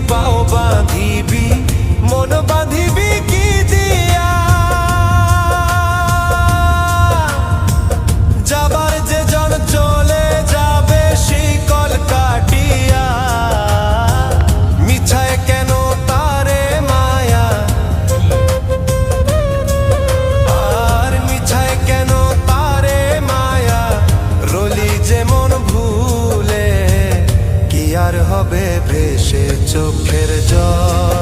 পাও বাঁধিবি মন বাঁধিবি কি দিয়া যাবার যে জন চলে যাবে শিকল কাটিয়া মিছায় কেন তারে মায়া আর মিছায় কেন তারে মায়া রলি যে মন ভুলে কি আর হবে ভেসে চোখের জল